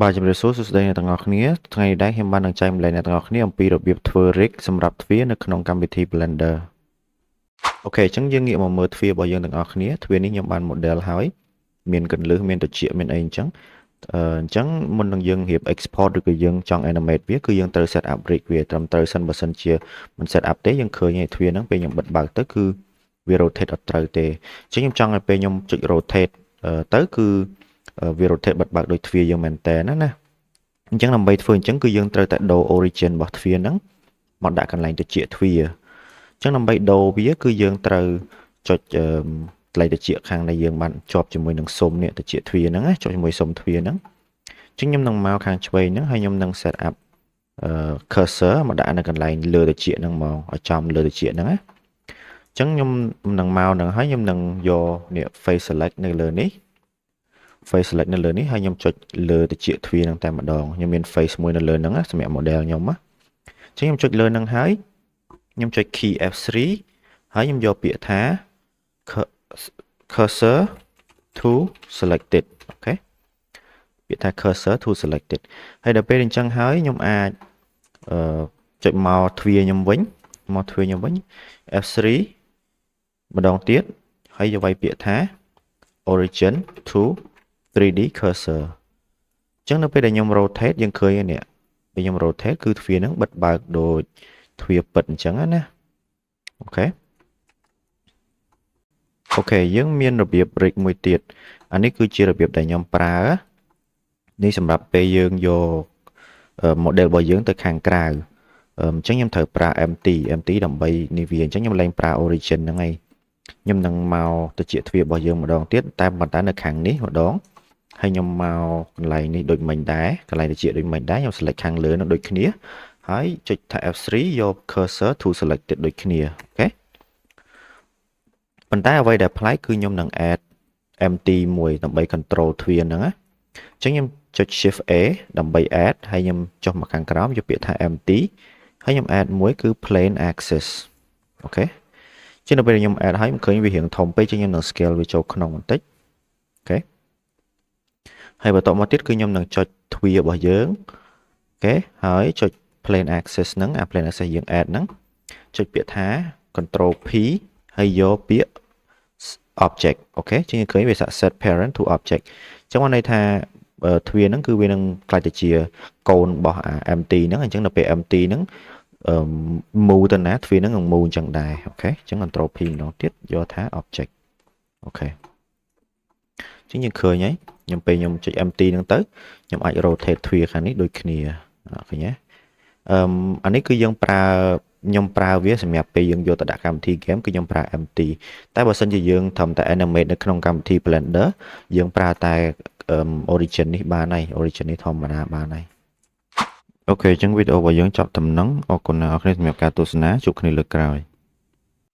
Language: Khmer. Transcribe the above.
បាទជំរាបសួរសួស្តីអ្នកទាំងអស់គ្នាថ្ងៃនេះដែរខ្ញុំបាននឹងចែកម្លែកអ្នកទាំងអស់គ្នាអំពីរបៀបធ្វើ rig សម្រាប់ទ្វារនៅក្នុងកម្មវិធី Blender អូខេអញ្ចឹងយើងងាកមកមើលទ្វាររបស់យើងទាំងអស់គ្នាទ្វារនេះខ្ញុំបាន model ហើយមានកន្លឹះមានត្រចៀកមានអីអញ្ចឹងអញ្ចឹងមុននឹងយើងរៀប export ឬក៏យើងចង់ animate វាគឺយើងត្រូវ set up rig វាត្រឹមត្រូវសិនបើសិនជាមិន set up ទេយើងឃើញឯទ្វារហ្នឹងពេលខ្ញុំបិទបើកទៅគឺវា rotate អត់ត្រូវទេអញ្ចឹងខ្ញុំចង់ឲ្យពេលខ្ញុំចុច rotate ទៅគឺវា rotate បិទបើកដោយទ្វារយើងមែនតើណាអញ្ចឹងដើម្បីធ្វើអញ្ចឹងគឺយើងត្រូវតែដូរ origin របស់ទ្វារហ្នឹងមកដាក់កន្លែងត្រចៀកទ្វារអញ្ចឹងដើម្បីដូរវាគឺយើងត្រូវចុចកន្លែងត្រចៀកខាងដែលយើងបានជាប់ជាមួយនឹងស៊ុមនេះត្រចៀកទ្វារហ្នឹងណាចុចជាមួយស៊ុមទ្វារហ្នឹងអញ្ចឹងខ្ញុំនឹងមកខាងឆ្វេងហ្នឹងហើយខ្ញុំនឹង set up cursor មកដាក់នៅកន្លែងលើត្រចៀកហ្នឹងមកឲ្យចំលើត្រចៀកហ្នឹងណាអញ្ចឹងខ្ញុំនឹងមកហ្នឹងហើយខ្ញុំនឹងយកនេះ face select នៅលើនេះ face select នៅលើនេះហើយខ្ញុំចុចលើត្រចៀកទ្វារហ្នឹងតែម្ដងខ្ញុំមាន face មួយនៅលើហ្នឹងសម្រាប់ model ខ្ញុំណាអញ្ចឹងខ្ញុំចុចលើហ្នឹងហើយខ្ញុំចុច key F3 ហើយខ្ញុំយកពាក្យថា cursor to selected អូខេពាក្យថា cursor to selected ហើយដល់ពេលអញ្ចឹងហើយខ្ញុំអាចចុចមកទ្វារខ្ញុំវិញមកទ្វារខ្ញុំវិញ F3 ម្ដងទៀតហើយយកវាយពាក្យថា origin to 3D cursor អញ្ចឹងនៅពេលដែលខ្ញុំ rotate យើងឃើញនេះពេលខ្ញុំ rotate គឺទ្វារហ្នឹងបិទបើកដូចទ្វារពិតអញ្ចឹងណាអូខេយើងមានរបៀប rig មួយទៀតអានេះគឺជារបៀបដែលខ្ញុំប្រើនេះសម្រាប់ពេលយើងយក model របស់យើងទៅខាងក្រៅអញ្ចឹងខ្ញុំត្រូវប្រើ empty ដើម្បីនេះវាអញ្ចឹងខ្ញុំលែងប្រើ origin ហ្នឹងឯងខ្ញុំនឹងមកទៅជាទ្វាររបស់យើងម្ដងទៀតតែប៉ុន្តែនៅខាងនេះម្ដងហើយខ្ញុំមកកន្លែងនេះដូចមិញដែរកន្លែងទៅជាដូចមិញដែរខ្ញុំ select ខាងលើនោះដូចគ្នាហើយចុចថា F3 យក cursor to selected ដូចគ្នាអូខេប៉ុន្តែអ្វីដែលប្លែកគឺខ្ញុំនឹង add empty មួយដើម្បី control ទ្វារហ្នឹងណាអញ្ចឹងខ្ញុំចុច shift A ដើម្បី add ហើយខ្ញុំចុះមកខាងក្រោមយកពាក្យថា empty ហើយខ្ញុំ add មួយគឺ plain axis អូខេជាងនៅពេលខ្ញុំ add ហើយខ្ញុំឃើញវារៀងធំពេកជាងខ្ញុំនឹង scale វាចូលក្នុងបន្តិចអូខេហើយបន្តមកទៀតគឺខ្ញុំនឹងចុចទ្វាររបស់យើងអូខេហើយចុច plain axis ហ្នឹងអា plain axis យើង add ហ្នឹងចុចពាក្យថា control P ហើយយកពាក្យ object អូខេជាងឃើញវា set parent to object អញ្ចឹងបានន័យថាទ្វារហ្នឹងគឺវានឹងខ្លាចទៅជាកូនរបស់ empty ហ្នឹងអញ្ចឹងនៅពេល empty ហ្នឹងmove ទៅណាទ្វារហ្នឹងនឹង move អញ្ចឹងដែរអូខេអញ្ចឹង control P ម្ដងទៀតយកថា object អូខេអញ្ចឹងយើងឃើញហើយខ្ញុំពេលខ្ញុំចុច empty ហ្នឹងទៅខ្ញុំអាច rotate ទ្វារខាងនេះដូចគ្នាឃើញទេអានេះគឺយើងខ្ញុំប្រើវាសម្រាប់ពេលយើងយកទៅដាក់កម្មវិធី game គឺខ្ញុំប្រើ empty តែបើសិនជាយើងត្រឹមតែ animate នៅក្នុងកម្មវិធី Blender យើងប្រើតែ origin នេះបានហើយ origin នេះធម្មតាបានហើយអូខេអញ្ចឹងវីដេអូរបស់យើងចប់ត្រឹមហ្នឹងអរគុណអ្នកនរគ្នាសម្រាប់ការទស្សនាជួបគ្នាលើកក្រោយ